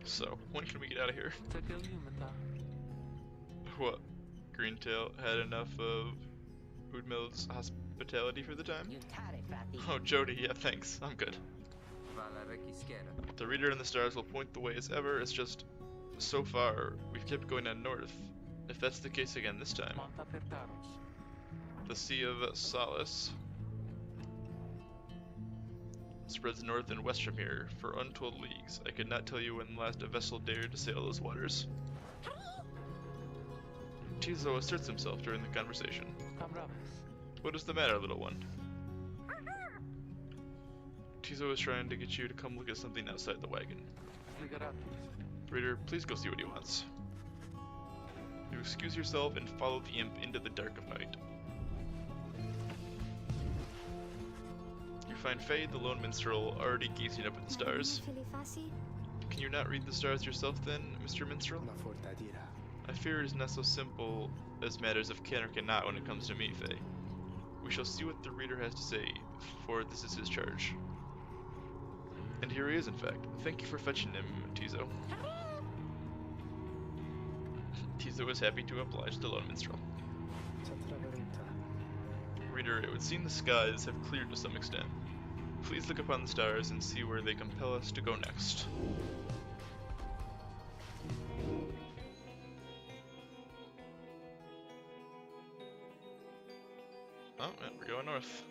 So, when can we get out of here? What? Greentail had enough of Udmild's hospitality for the time? Oh, Jody, yeah, thanks. I'm good. The reader and the stars will point the way as ever. It's just, so far, we've kept going on north. If that's the case again this time. The Sea of Solace spreads north and west from here for untold leagues. I could not tell you when last a vessel dared to sail those waters. Tizo asserts himself during the conversation. What is the matter, little one? Tizo is trying to get you to come look at something outside the wagon. Reader, please go see what he wants. You excuse yourself and follow the imp into the dark of night. You find Faye, the lone minstrel, already gazing up at the stars. Can you not read the stars yourself then, Mr. Minstrel? I fear it is not so simple as matters of can or cannot when it comes to me, Faye. We shall see what the reader has to say, for this is his charge. And here he is, in fact. Thank you for fetching him, Tizo. Tizo is happy to oblige the lone minstrel. Reader, it would seem the skies have cleared to some extent. Please look upon the stars and see where they compel us to go next. Oh, and we're going north.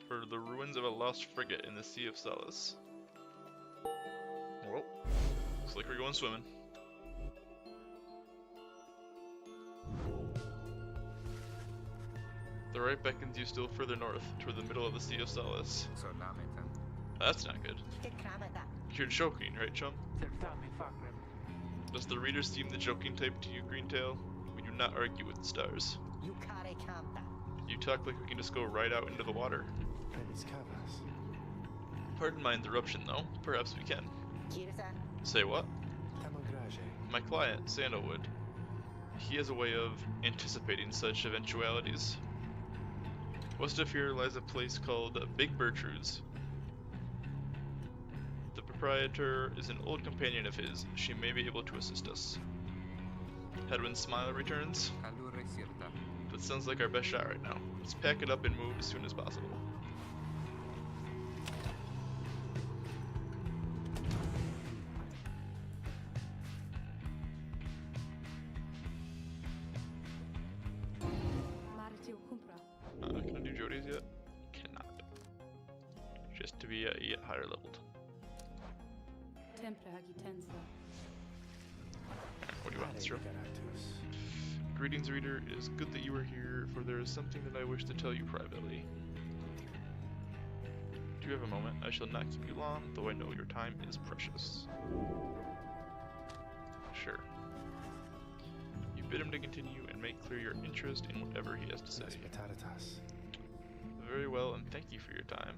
For the ruins of a lost frigate in the Sea of Solace. Well, looks like we're going swimming. The right beckons you still further north, toward the middle of the Sea of Solace. That's not good. You're joking, right, chum? Does the reader seem the joking type to you, Greentail? We do not argue with the stars. You talk like we can just go right out into the water. Pardon my interruption, though. Perhaps we can. Say what? My client, Sandalwood. He has a way of anticipating such eventualities. West of here lies a place called Big Bertrude's. The proprietor is an old companion of his. She may be able to assist us. Hedwin's smile returns. That sounds like our best shot right now. Let's pack it up and move as soon as possible. Can I do Jody's yet? Cannot. Just to be yet higher leveled. What do you want, Mr. Greetings, reader. It is good that you are here, for there is something that I wish to tell you privately. Do you have a moment? I shall not keep you long, though I know your time is precious. Sure. You bid him to continue and make clear your interest in whatever he has to say. Very well, and thank you for your time.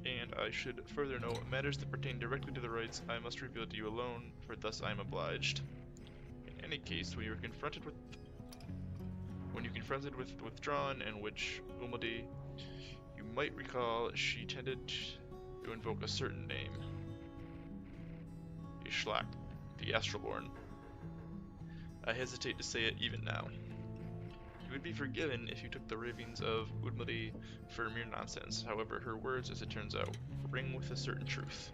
And I should further note, matters that pertain directly to the rights I must reveal to you alone, for thus I am obliged. In any case, when you confronted with withdrawn and witch Umadi, you might recall she tended to invoke a certain name. Ishlak, the Astralborn. I hesitate to say it even now. You would be forgiven if you took the ravings of Udmadi for mere nonsense. However, her words, as it turns out, ring with a certain truth.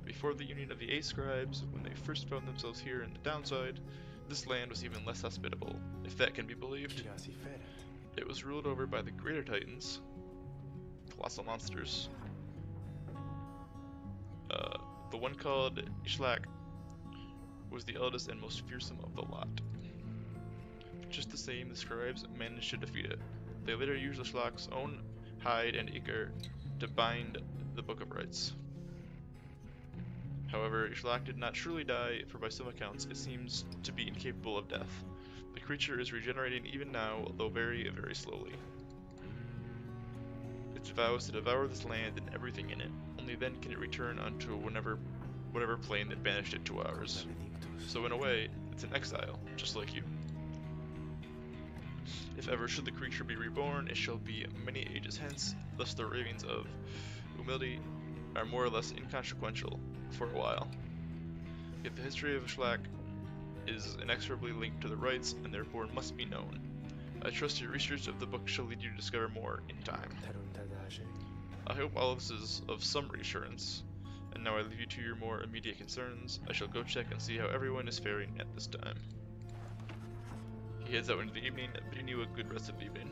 Before the union of the 8 scribes, when they first found themselves here in the downside, this land was even less hospitable, if that can be believed. It was ruled over by the greater titans, colossal monsters. The one called Ishlak was the eldest and most fearsome of the lot. Just the same, the scribes managed to defeat it. They later used Ishlak's own hide and ichor to bind the Book of Rites. However, Ishlak did not truly die, for by some accounts it seems to be incapable of death. The creature is regenerating even now, although very, very slowly. Its vows to devour this land and everything in it. Only then can it return unto whatever plane that banished it to ours. So in a way, it's an exile, just like you. If ever should the creature be reborn, it shall be many ages hence, thus the ravings of humility are more or less inconsequential for a while. Yet the history of Schlack is inexorably linked to the rites and therefore must be known. I trust your research of the book shall lead you to discover more in time. I hope all of this is of some reassurance, and now I leave you to your more immediate concerns. I shall go check and see how everyone is faring at this time. He heads out into the evening, bidding you a good rest of the evening.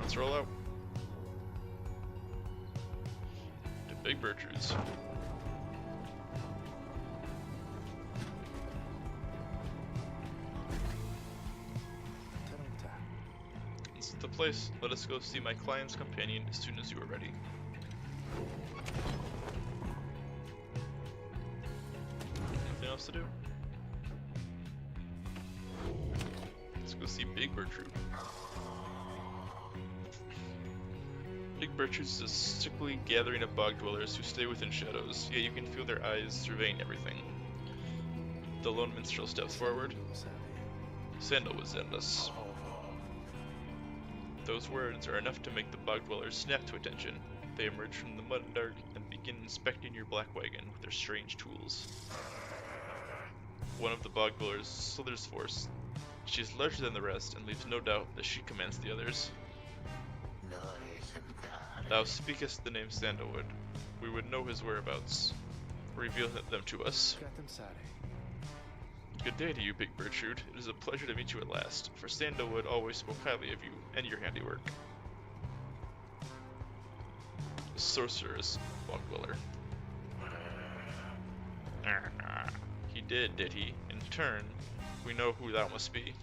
Let's roll out. To Big Bertrude's. This is the place. Let us go see my client's companion as soon as you are ready. Nothing else to do? Let's go see Big Bertrude. Big Bertrude is a sickly gathering of bog dwellers who stay within shadows, yet you can feel their eyes surveying everything. The lone minstrel steps forward. Sandalwood sent us. Those words are enough to make the bog dwellers snap to attention. They emerge from the mud and dark and begin inspecting your black wagon with their strange tools. One of the bog dwellers slithers forth. She is larger than the rest and leaves no doubt that she commands the others. Thou speakest the name Sandalwood. We would know his whereabouts. Reveal them to us. Good day to you, Big Bertrude. It is a pleasure to meet you at last, for Sandalwood always spoke highly of you and your handiwork. Sorceress, bog dweller. He did he? In turn, we know who thou must be.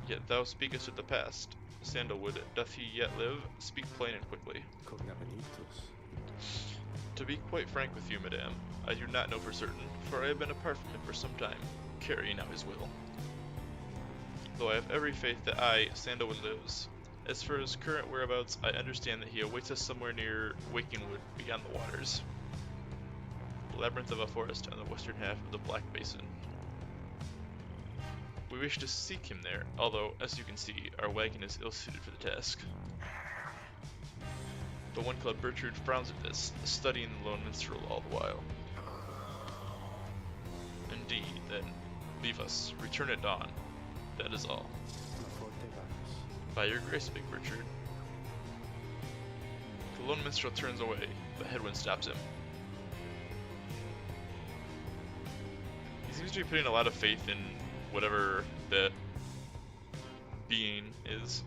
Yet thou speakest of the past. Sandalwood, doth he yet live? Speak plain and quickly. To be quite frank with you, madame, I do not know for certain, for I have been apart from him for some time, carrying out his will. Though I have every faith that Sandalwood lives. As for his current whereabouts, I understand that he awaits us somewhere near Wakingwood, beyond the waters. The labyrinth of a forest on the western half of the Black Basin. We wish to seek him there, although, as you can see, our wagon is ill-suited for the task. The one called Bertrude frowns at this, studying the lone minstrel all the while. Indeed, then, leave us, return at dawn. That is all. By your grace, Big Bertrude. The lone minstrel turns away, but Hedwyn stops him. He seems to be putting a lot of faith in whatever that being is.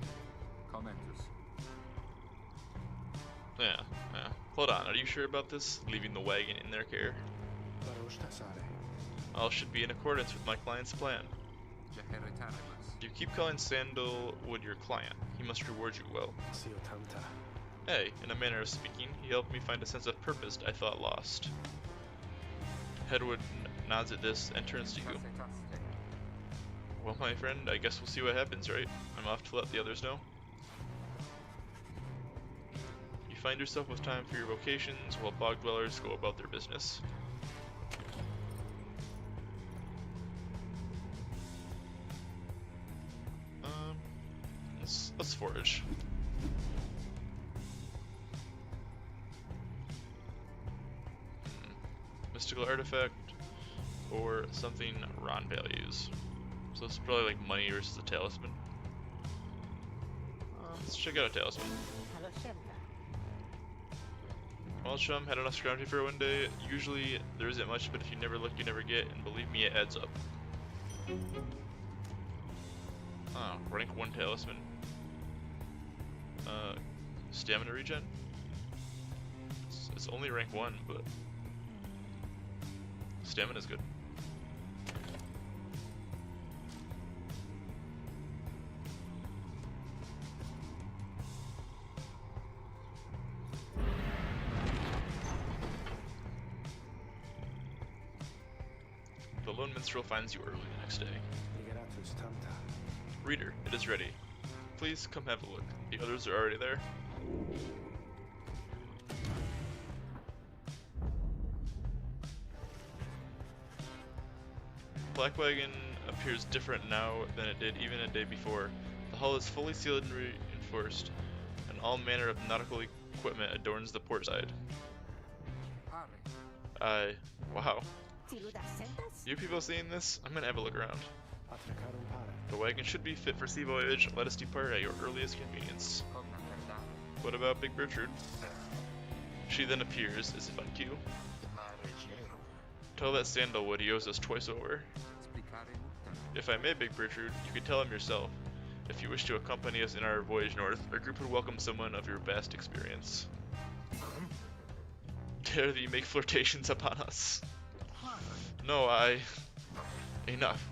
Yeah. Hold on, are you sure about this? Leaving the wagon in their care? All should be in accordance with my client's plan. You keep calling Sandalwood your client. He must reward you well. Hey, in a manner of speaking, he helped me find a sense of purpose I thought lost. Hedwyn nods at this and turns to you. Well, my friend, I guess we'll see what happens, right? I'm off to let the others know. You find yourself with time for your vocations while bog dwellers go about their business. Let's forage. Mystical artifact or something Ron values. So it's probably like money versus a talisman. Let's check out a talisman. Well, chum, had enough scrounging for one day. Usually there isn't much, but if you never look, you never get, and believe me, it adds up. Oh, rank 1 talisman. Stamina regen? It's only rank 1, but stamina's good. The lone minstrel finds you early the next day. Reader, it is ready. Please come have a look. The others are already there. Black Wagon appears different now than it did even a day before. The hull is fully sealed and reinforced, and all manner of nautical equipment adorns the port side. Wow. You people seeing this? I'm gonna have a look around. The wagon should be fit for sea voyage. Let us depart at your earliest convenience. What about Big Bertrude? She then appears, as if on cue. Tell that Sandalwood he owes us twice over. If I may, Big Bertrude, you could tell him yourself. If you wish to accompany us in our voyage north, our group would welcome someone of your vast experience. Dare thee make flirtations upon us? No, Enough.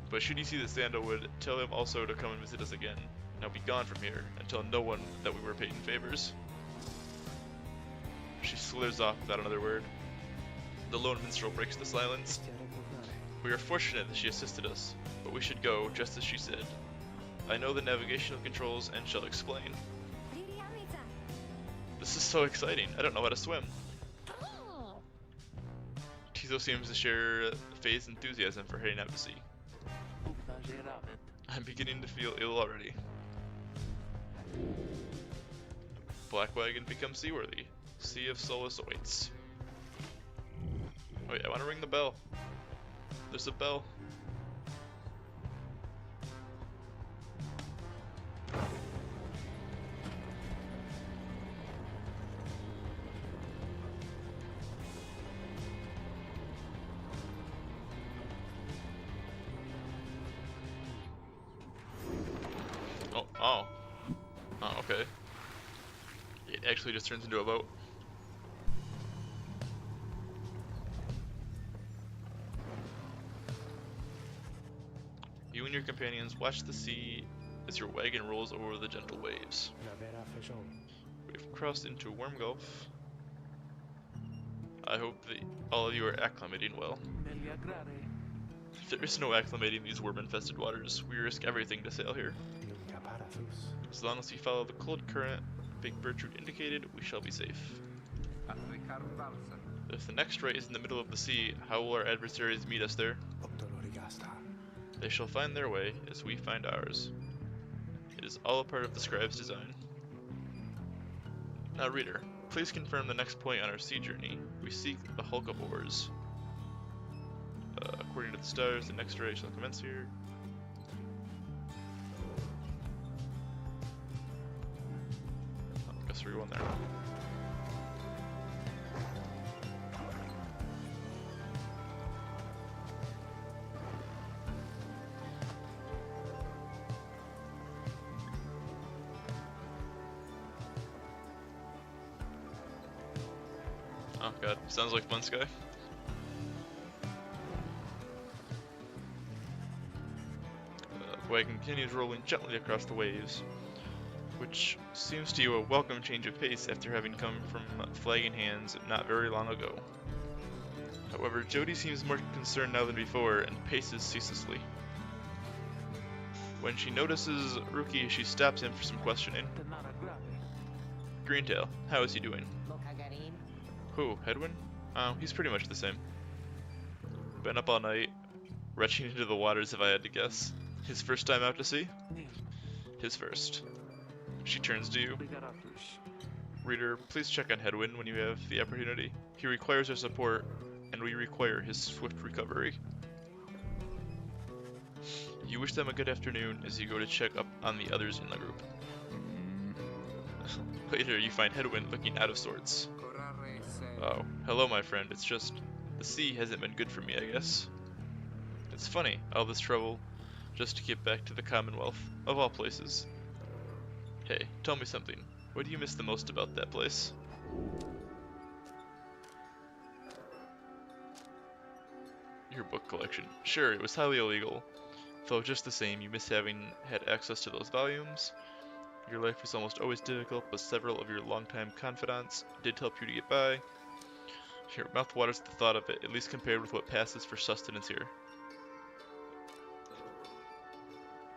But should you see the Sandalwood, tell him also to come and visit us again. Now be gone from here, and tell no one that we were paid in favors. She slithers off without another word. The lone minstrel breaks the silence. We are fortunate that she assisted us, but we should go, just as she said. I know the navigational controls and shall explain. This is so exciting, I don't know how to swim. Tizo seems to share Faye's enthusiasm for heading out to sea. I'm beginning to feel ill already. Black Wagon becomes seaworthy. Sea of Solace awaits. Wait, I want to ring the bell. There's a bell. Oh, okay. It actually just turns into a boat. You and your companions watch the sea as your wagon rolls over the gentle waves. We've crossed into a warm gulf. I hope that all of you are acclimating well. There is no acclimating these worm-infested waters. We risk everything to sail here. As long as we follow the cold current Big Bertrude indicated, we shall be safe. If the next right is in the middle of the sea, how will our adversaries meet us there? They shall find their way, as we find ours. It is all a part of the scribe's design. Now reader, please confirm the next point on our sea journey. We seek the hulk of oars. According to the stars, the next right shall commence here. I guess we're going there. Oh god, sounds like fun, Sky. The wagon continues rolling gently across the waves, which seems to you a welcome change of pace after having come from flagging hands not very long ago. However, Jody seems more concerned now than before and paces ceaselessly. When she notices Ruki, she stops him for some questioning. Greentail, how is he doing? Who, Hedwin? He's pretty much the same. Been up all night, retching into the waters if I had to guess. His first time out to sea? His first. She turns to you. Reader, please check on Hedwin when you have the opportunity. He requires our support, and we require his swift recovery. You wish them a good afternoon as you go to check up on the others in the group. Later, you find Hedwin looking out of sorts. Oh, hello my friend, it's just, the sea hasn't been good for me, I guess. It's funny, all this trouble, just to get back to the Commonwealth, of all places. Hey, tell me something, what do you miss the most about that place? Your book collection. Sure, it was highly illegal, though just the same, you miss having had access to those volumes. Your life was almost always difficult, but several of your longtime confidants did help you to get by. Your mouth waters at the thought of it, at least compared with what passes for sustenance here.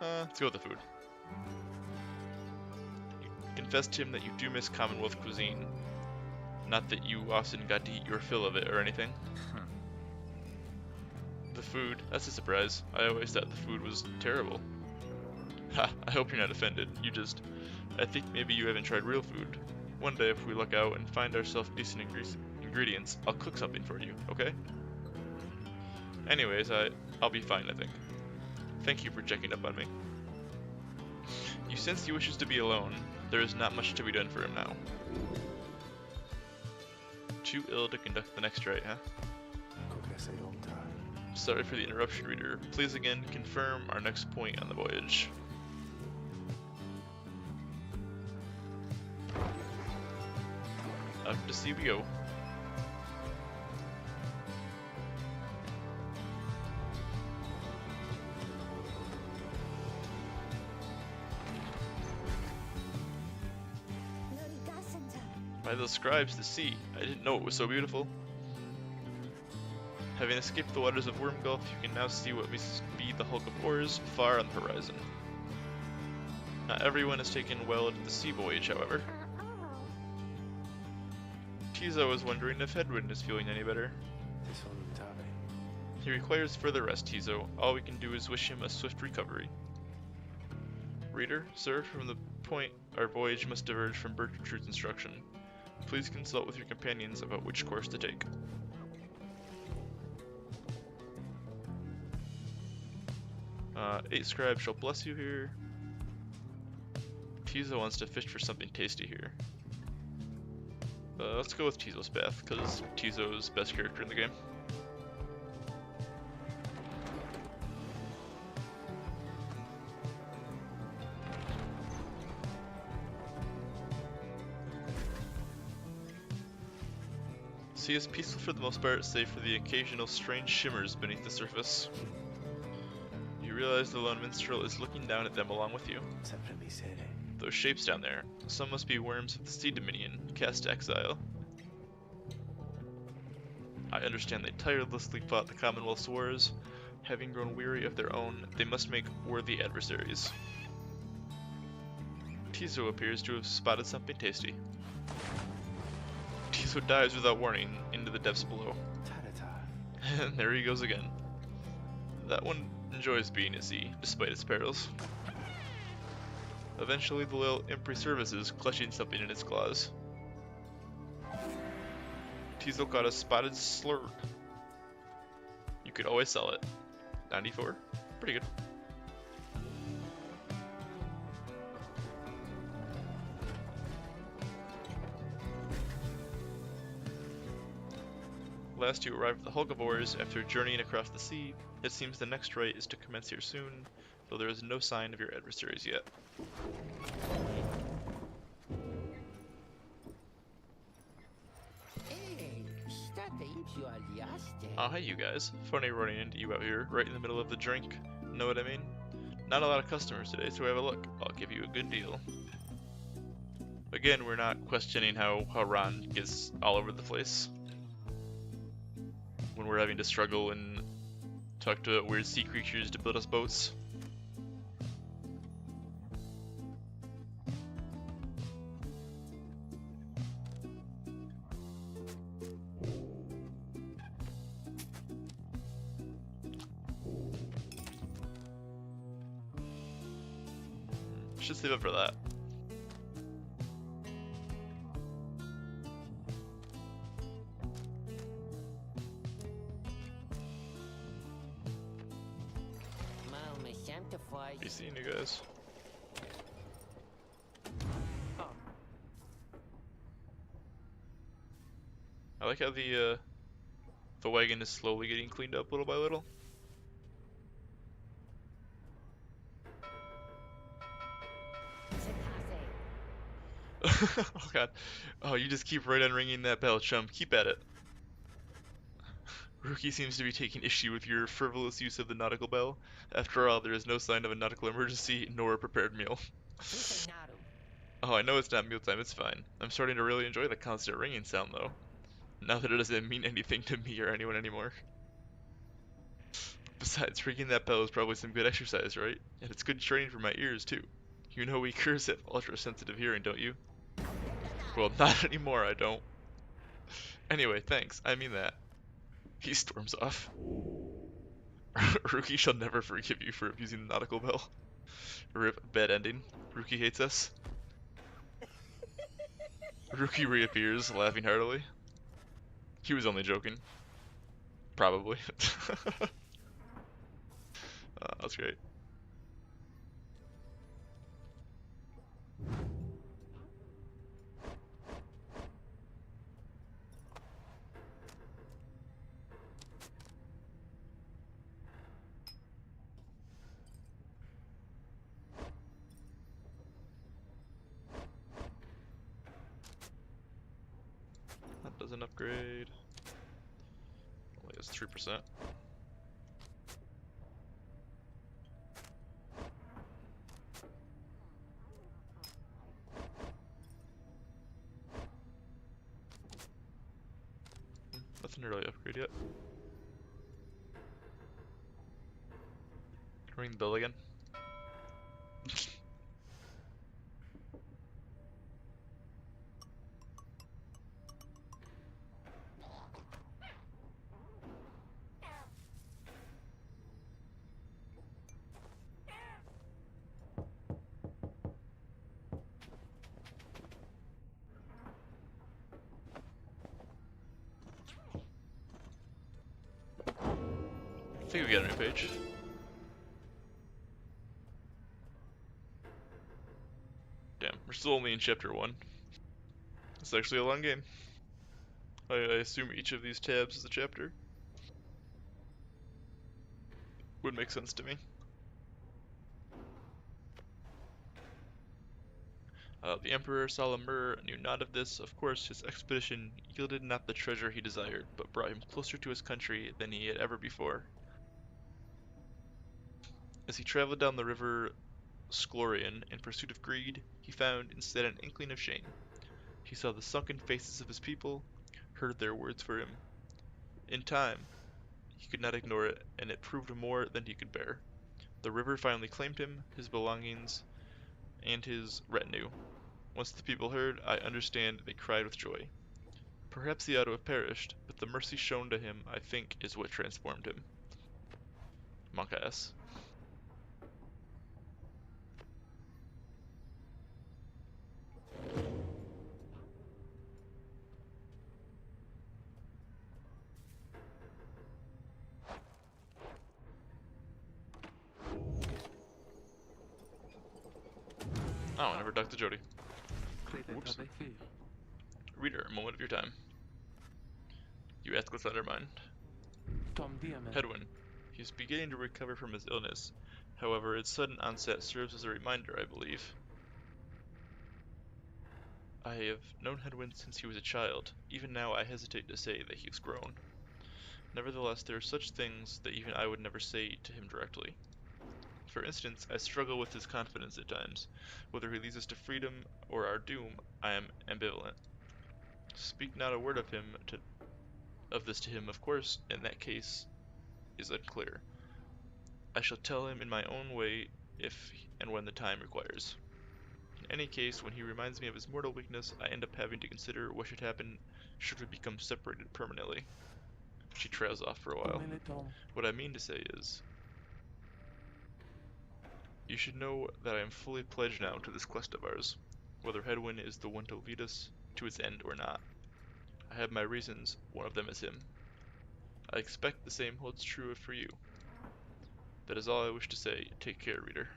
Let's go with the food. You confess to him that you do miss Commonwealth cuisine. Not that you often got to eat your fill of it or anything. The food? That's a surprise. I always thought the food was terrible. Ha, I hope you're not offended. I think maybe you haven't tried real food. One day if we look out and find ourselves decent ingredients, I'll cook something for you, okay? Anyways, I'll be fine, I think. Thank you for checking up on me. You sense he wishes to be alone. There is not much to be done for him now. Too ill to conduct the next rite, huh? Sorry for the interruption, reader. Please again confirm our next point on the voyage. Up to sea we go. By the scribes, the sea. I didn't know it was so beautiful. Having escaped the waters of Worm Gulf, you can now see what must be the hulk of oars far on the horizon. Not everyone has taken well to the sea voyage, however. Tizo is wondering if Hedwin is feeling any better. He requires further rest, Tizo. All we can do is wish him a swift recovery. Reader, sir, from the point our voyage must diverge from Bertrude's instruction. Please consult with your companions about which course to take. Eight scribes shall bless you here. Tizo wants to fish for something tasty here. Let's go with Tizo's path, because Tizo's best character in the game. Sea is peaceful for the most part, save for the occasional strange shimmers beneath the surface. You realize the lone minstrel is looking down at them along with you. Those shapes down there, some must be worms of the Sea Dominion, cast to exile. I understand they tirelessly fought the Commonwealth's wars. Having grown weary of their own, they must make worthy adversaries. Tizo appears to have spotted something tasty. Tizo dives without warning into the depths below. And there he goes again. That one enjoys being at sea, despite its perils. Eventually, the little imp resurfaces, clutching something in its claws. Tizo got a spotted slurp. You could always sell it. 94? Pretty good. Last you arrive at the hulk of oars after journeying across the sea. It seems the next rite is to commence here soon, though there is no sign of your adversaries yet. Oh, hey you guys. Funny running into you out here, right in the middle of the drink. Know what I mean? Not a lot of customers today, so have a look. I'll give you a good deal. Again, we're not questioning how Ron gets all over the place when we're having to struggle and talk to weird sea creatures to build us boats. Should save up for that. Be seeing you guys. I like how the wagon is slowly getting cleaned up little by little. Oh god. Oh, you just keep right on ringing that bell, chum. Keep at it. Rookie seems to be taking issue with your frivolous use of the nautical bell. After all, there is no sign of a nautical emergency, nor a prepared meal. Oh, I know it's not mealtime, it's fine. I'm starting to really enjoy the constant ringing sound, though. Now that it doesn't mean anything to me or anyone anymore. Besides, ringing that bell is probably some good exercise, right? And it's good training for my ears, too. You know we curs have ultra-sensitive hearing, don't you? Well, not anymore, I don't. Anyway, thanks, I mean that. He storms off. Ruki shall never forgive you for abusing the nautical bell. Rip, bad ending. Ruki hates us. Ruki reappears, laughing heartily. He was only joking. Probably. That's great. That doesn't upgrade. Only has 3%. Nothing to really upgrade yet. Ring the bell again. I think we got a new page. Damn, we're still only in chapter 1. It's actually a long game. I assume each of these tabs is a chapter. Would make sense to me. The Emperor Salamur knew not of this. Of course, his expedition yielded not the treasure he desired, but brought him closer to his country than he had ever before. As he traveled down the river Sklorian in pursuit of greed, he found instead an inkling of shame. He saw the sunken faces of his people, heard their words for him. In time, he could not ignore it, and it proved more than he could bear. The river finally claimed him, his belongings, and his retinue. Once the people heard, I understand, they cried with joy. Perhaps he ought to have perished, but the mercy shown to him, I think, is what transformed him. Monk-ass. Oh, I never ducked to Jody. Whoops. Reader, a moment of your time. You ask what's on your mind. Hedwin. He is beginning to recover from his illness. However, its sudden onset serves as a reminder, I believe. I have known Hedwin since he was a child. Even now I hesitate to say that he has grown. Nevertheless, there are such things that even I would never say to him directly. For instance, I struggle with his confidence at times. Whether he leads us to freedom or our doom, I am ambivalent. Speak not a word of this to him, of course, in that case is unclear. I shall tell him in my own way if and when the time requires. In any case, when he reminds me of his mortal weakness, I end up having to consider what should happen should we become separated permanently. She trails off for a while. What I mean to say is, you should know that I am fully pledged now to this quest of ours, whether Hedwin is the one to lead us to its end or not. I have my reasons, one of them is him. I expect the same holds true for you. That is all I wish to say. Take care, reader.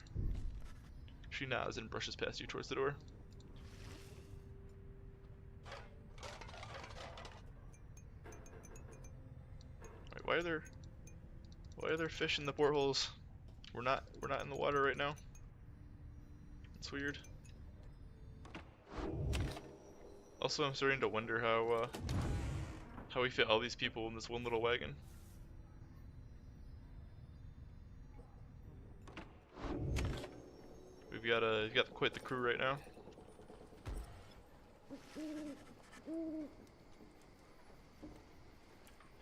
She nods and brushes past you towards the door. Wait, why are there fish in the portholes? We're not in the water right now. That's weird. Also, I'm starting to wonder how we fit all these people in this one little wagon. We've got quite the crew right now.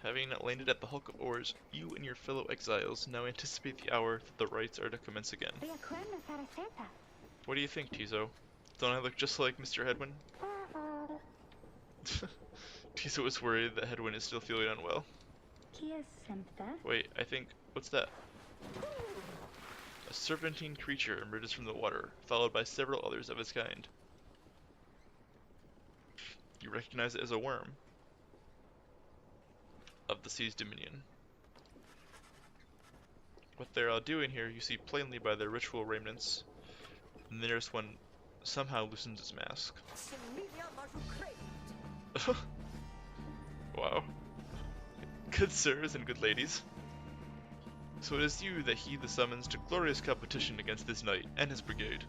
Having landed at the hulk of oars, you and your fellow exiles now anticipate the hour that the rites are to commence again. What do you think, Tizo? Don't I look just like Mr. Hedwin? Tizo is worried that Hedwin is still feeling unwell. Wait, I think... What's that? A serpentine creature emerges from the water, followed by several others of its kind. You recognize it as a worm of the sea's dominion. What they're all doing here you see plainly by their ritual remnants. The nearest one somehow loosens its mask. Wow. Good sirs and good ladies. So it is you that heed the summons to glorious competition against this knight and his brigade.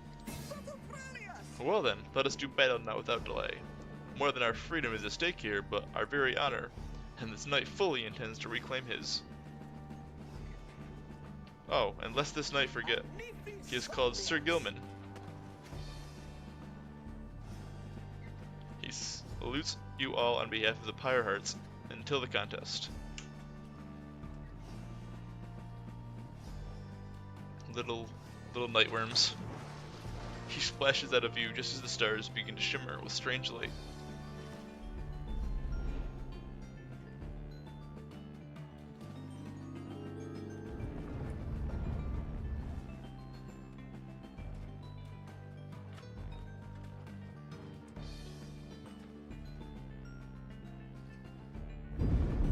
Well then, let us do battle now without delay. More than our freedom is at stake here, but our very honor, and this knight fully intends to reclaim his. Oh, and lest this knight forget, he is called Sir Gilman. He salutes you all on behalf of the Pyre Hearts until the contest. Little nightworms. He splashes out of view just as the stars begin to shimmer with strange light.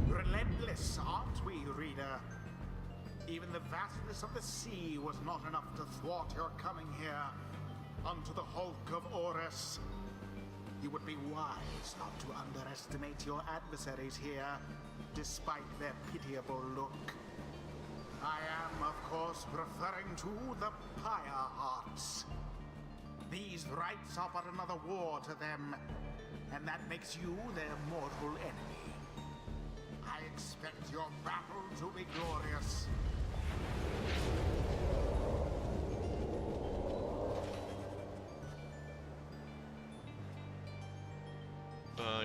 Relentless, aren't we, reader? Even the vastness of the sea was not enough to thwart your coming here unto the hulk of Orus. You would be wise not to underestimate your adversaries here, despite their pitiable look. I am, of course, referring to the Pyre Hearts. These rites are but another war to them, and that makes you their mortal enemy. I expect your battle to be glorious.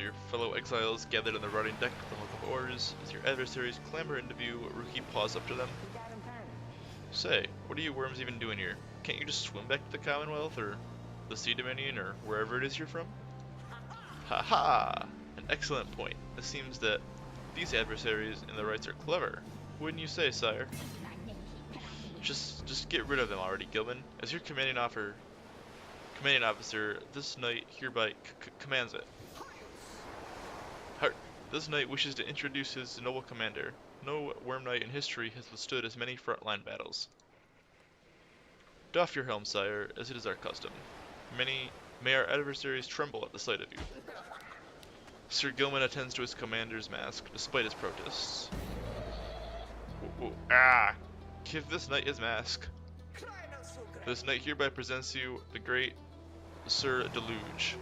Your fellow exiles gathered on the rotting deck of the Hulk of Oars. As your adversaries clamber into view, Rookie paws up to them. Say, what are you worms even doing here? Can't you just swim back to the Commonwealth, or the Sea Dominion, or wherever it is you're from? Ha! An excellent point. It seems that these adversaries in the rites are clever. Wouldn't you say, sire? Just get rid of them already, Gilman. As your commanding officer, this knight hereby commands it. This knight wishes to introduce his noble commander. No worm knight in history has withstood as many frontline battles. Doff your helm, sire, as it is our custom. May our adversaries tremble at the sight of you. Sir Gilman attends to his commander's mask, despite his protests. Give this knight his mask. This knight hereby presents you the great Sir Deluge.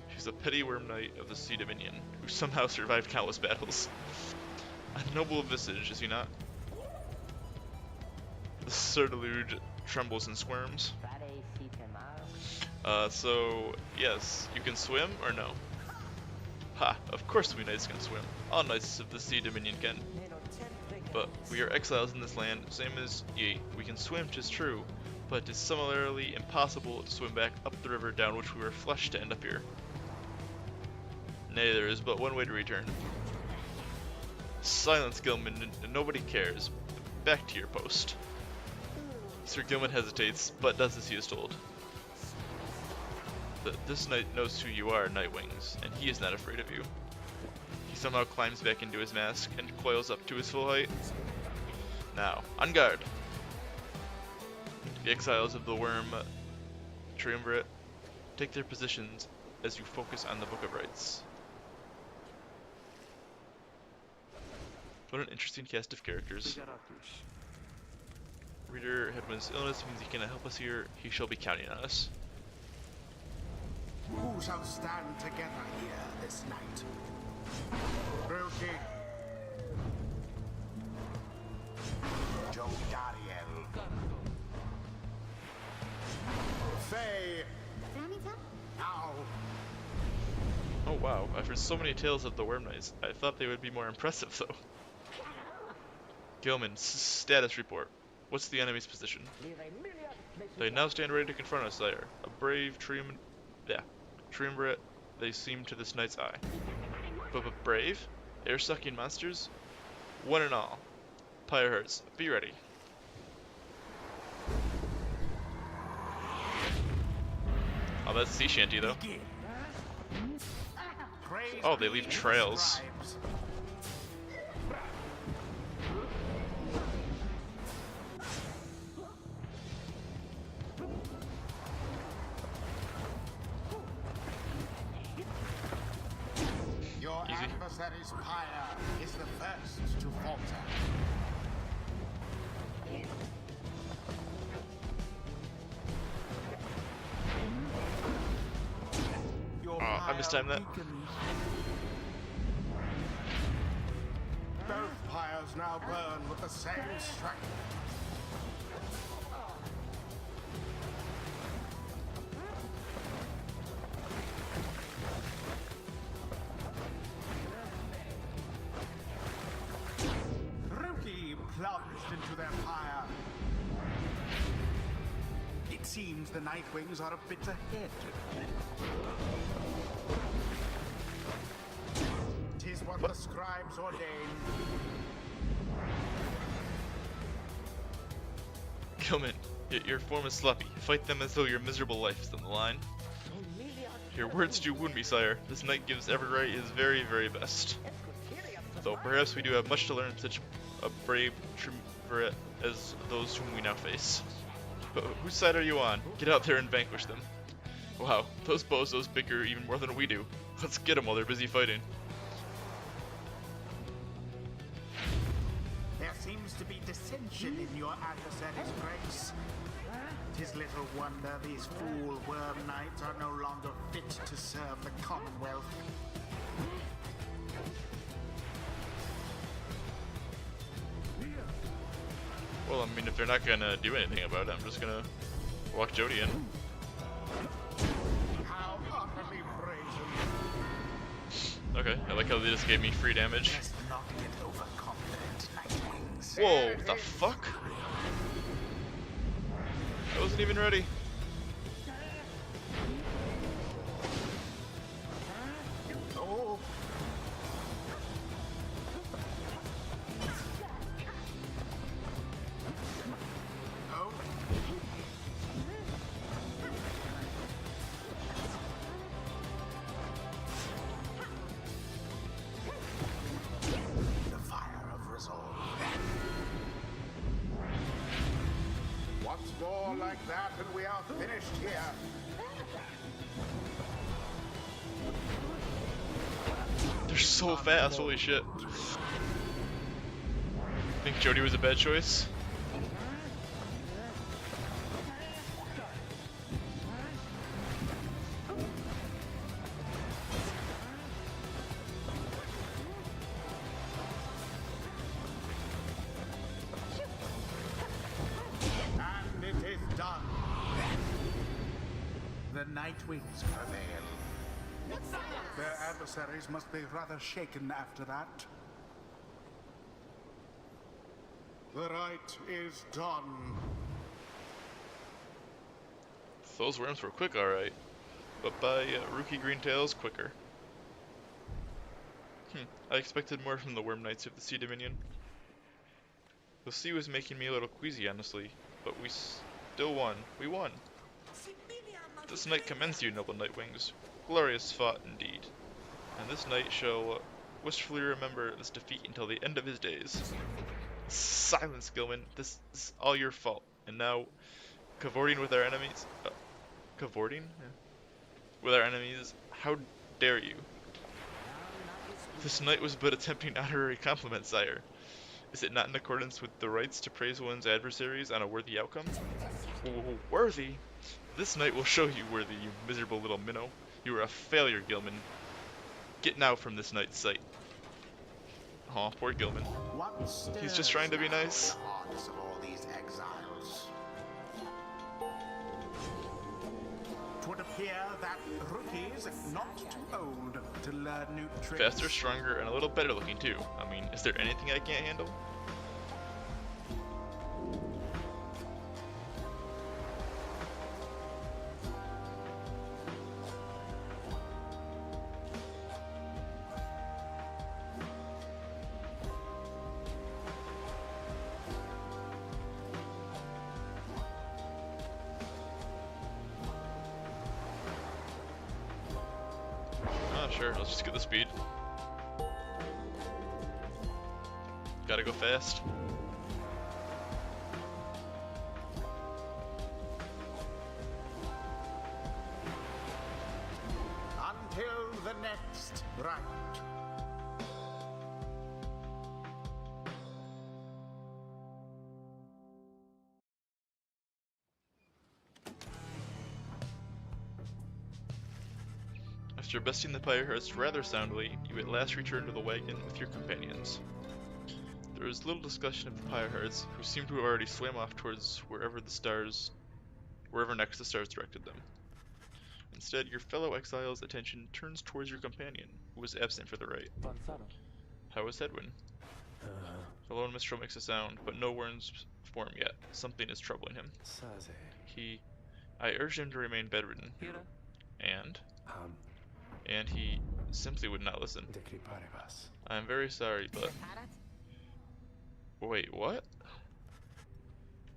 He's a petty worm knight of the Sea Dominion, who somehow survived countless battles. A noble visage, is he not? The Sir Deluge trembles and squirms. So, yes, you can swim or no? Ha, of course we knights can swim. All knights of the Sea Dominion can. But we are exiles in this land, same as ye. We can swim, 'tis true, but 'tis similarly impossible to swim back up the river down which we were flushed to end up here. Nay, there is but one way to return. Silence, Gilman, nobody cares. Back to your post. Sir Gilman hesitates, but does as he is told. This knight knows who you are, Nightwings, and he is not afraid of you. He somehow climbs back into his mask and coils up to his full height. Now, on guard! The exiles of the Worm Triumvirate take their positions as you focus on the Book of Rites. What an interesting cast of characters. Reader Hedwin's illness means he cannot help us here. He shall be counting on us. Who shall stand together here this night? Rookie. Joe Dariel. Faye. Now. Oh wow, I've heard so many tales of the Worm Knights. I thought they would be more impressive though. Gilman, status report. What's the enemy's position? They now stand ready to confront us, sire. A brave triumvirate they seem to this knight's eye. But brave? Air-sucking monsters? One and all. Pyre hurts. Be ready. Oh, that's sea shanty though. Oh, they leave trails. Your adversary's Pyre is the first to falter. Your I mistimed that. weakens. Both pyres now burn with the same strength. Rookie plunged into their pyre. It seems the Nightwings are a bit ahead. 'Tis what the scribes ordain. Gilman, your form is sloppy. Fight them as though your miserable life is on the line. Your words do wound me, sire. This knight gives every his very, very best. Though perhaps we do have much to learn such a brave triumvirate as those whom we now face. But whose side are you on? Get out there and vanquish them. Wow, those bozos bicker even more than we do. Let's get them while they're busy fighting. There seems to be dissension in your adversary's ranks. 'Tis little wonder these fool worm knights are no longer fit to serve the Commonwealth. Well, I mean, if they're not gonna do anything about it, I'm just gonna walk Jody in. How utterly brazen. Okay, I like how they just gave me free damage. Let's not get overconfident, Nightwings. Whoa, what the fuck? I wasn't even ready. Oh. Oh. The fire of resolve. Once more like that and we are finished here. They're so fast, holy shit. Think Jody was a bad choice? And it is done. The Nightwings prevail. Their adversaries must be rather shaken after that. The right is done. Those worms were quick, alright. But by Rookie Greentails, quicker. I expected more from the Worm Knights of the Sea Dominion. The sea was making me a little queasy, honestly, but we still won. We won. This night commends you, noble Nightwings. Glorious fought indeed. And this knight shall wistfully remember this defeat until the end of his days. Silence, Gilman. This is all your fault. And now, cavorting with our enemies... cavorting? Yeah. With our enemies, how dare you? This knight was but attempting honorary compliment, sire. Is it not in accordance with the rights to praise one's adversaries on a worthy outcome? Worthy? This knight will show you worthy, you miserable little minnow. You are a failure, Gilman. Get now from this knight's sight. Aw, poor Gilman. He's just trying to be nice. The hearts of all these exiles. 'Twould appear that rookies not too old to learn new tricks. Faster, stronger, and a little better looking too. I mean, is there anything I can't handle? Sure, let's just get the speed. Gotta go fast. Until the next round. After besting the Pyre rather soundly, you at last return to the wagon with your companions. There is little discussion of the Pyre, who seem to have already swam off towards wherever next the stars directed them. Instead, your fellow exile's attention turns towards your companion, who was absent for the rite. How is Hedwin? The lone minstrel makes a sound, but no words form yet. Something is troubling him. I urged him to remain bedridden. And he simply would not listen. I am very sorry, but... Wait, what?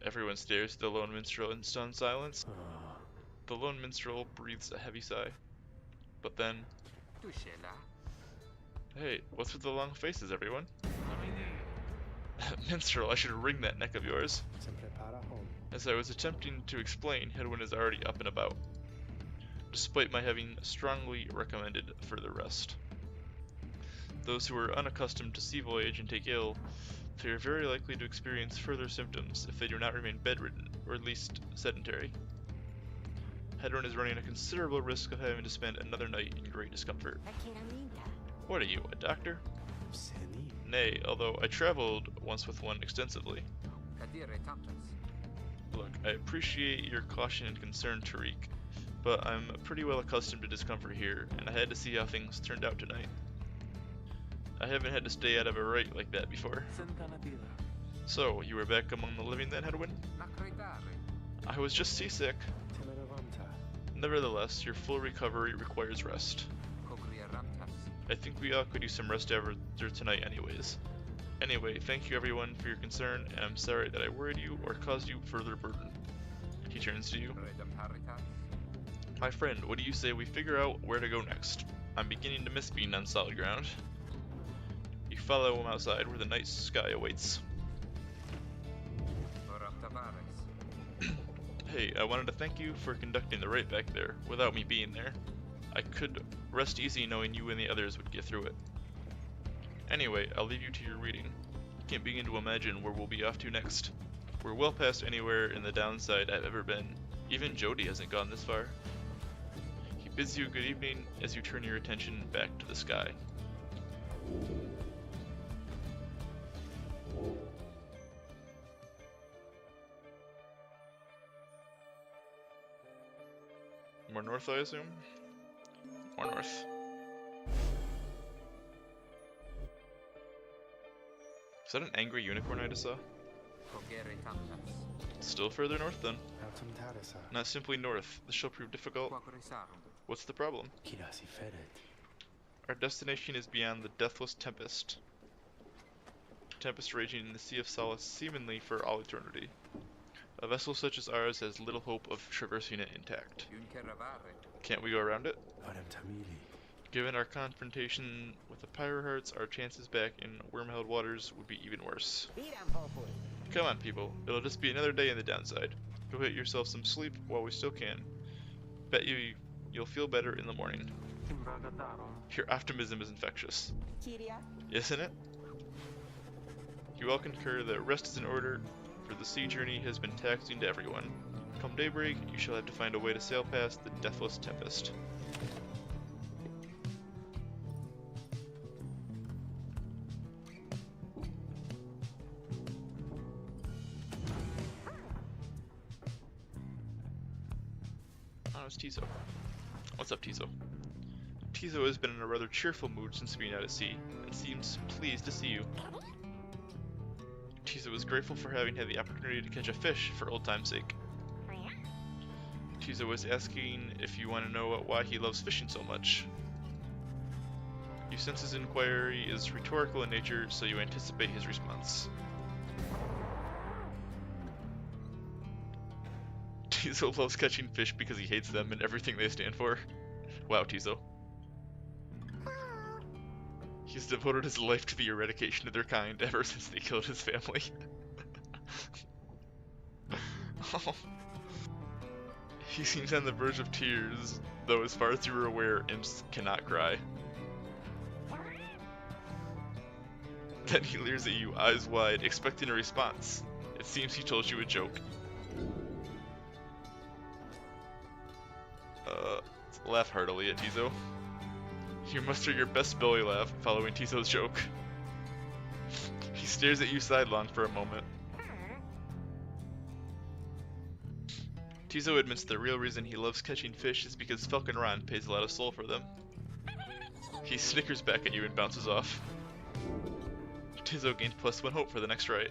Everyone stares at the lone minstrel in stunned silence. The lone minstrel breathes a heavy sigh. But then... Hey, what's with the long faces, everyone? Minstrel, I should wring that neck of yours. As I was attempting to explain, Hedwin is already up and about, despite my having strongly recommended further rest. Those who are unaccustomed to sea voyage and take ill, they are very likely to experience further symptoms if they do not remain bedridden, or at least sedentary. Hedwin is running a considerable risk of having to spend another night in great discomfort. What are you, a doctor? Nay, although I traveled once with one extensively. Look, I appreciate your caution and concern, Tariq, but I'm pretty well accustomed to discomfort here, and I had to see how things turned out tonight. I haven't had to stay out of a rite like that before. So, you were back among the living then, Hedwin? I was just seasick. Nevertheless, your full recovery requires rest. I think we all could use some rest after tonight anyways. Anyway, thank you everyone for your concern, and I'm sorry that I worried you or caused you further burden. He turns to you. My friend, what do you say we figure out where to go next? I'm beginning to miss being on solid ground. You follow him outside where the night sky awaits. Hey, I wanted to thank you for conducting the rite back there, without me being there. I could rest easy knowing you and the others would get through it. Anyway, I'll leave you to your reading. Can't begin to imagine where we'll be off to next. We're well past anywhere in the downside I've ever been. Even Jody hasn't gone this far. He bids you good evening as you turn your attention back to the sky. More north, I assume? More north. Is that an angry unicorn I just saw? Still further north then. Not simply north. This shall prove difficult. What's the problem? Our destination is beyond the deathless tempest. Tempest raging in the Sea of Solace seemingly for all eternity. A vessel such as ours has little hope of traversing it intact. Can't we go around it? Given our confrontation with the Pyre Hearts, our chances back in worm-held waters would be even worse. Come on, people. It'll just be another day in the downside. Go get yourself some sleep while we still can. Bet you'll feel better in the morning. Your optimism is infectious. Isn't it? You all concur that rest is in order, for the sea journey has been taxing to everyone. Come daybreak, you shall have to find a way to sail past the deathless tempest. Oh, it's Tizo. What's up, Tizo? Tizo has been in a rather cheerful mood since being out at sea, and seems pleased to see you. Tizo is grateful for having had the opportunity to catch a fish for old time's sake. Tizo was asking if you want to know why he loves fishing so much. You sense his inquiry is rhetorical in nature, so you anticipate his response. Tizo loves catching fish because he hates them and everything they stand for. Wow, Tizo. He's devoted his life to the eradication of their kind ever since they killed his family. Oh. He seems on the verge of tears, though as far as you are aware, imps cannot cry. Then he leers at you, eyes wide, expecting a response. It seems he told you a joke. Laugh heartily at Tizo. You muster your best belly laugh following Tizo's joke. He stares at you sidelong for a moment. Tizo admits the real reason he loves catching fish is because Falcon Ron pays a lot of soul for them. He snickers back at you and bounces off. Tizo gains +1 hope for the next right.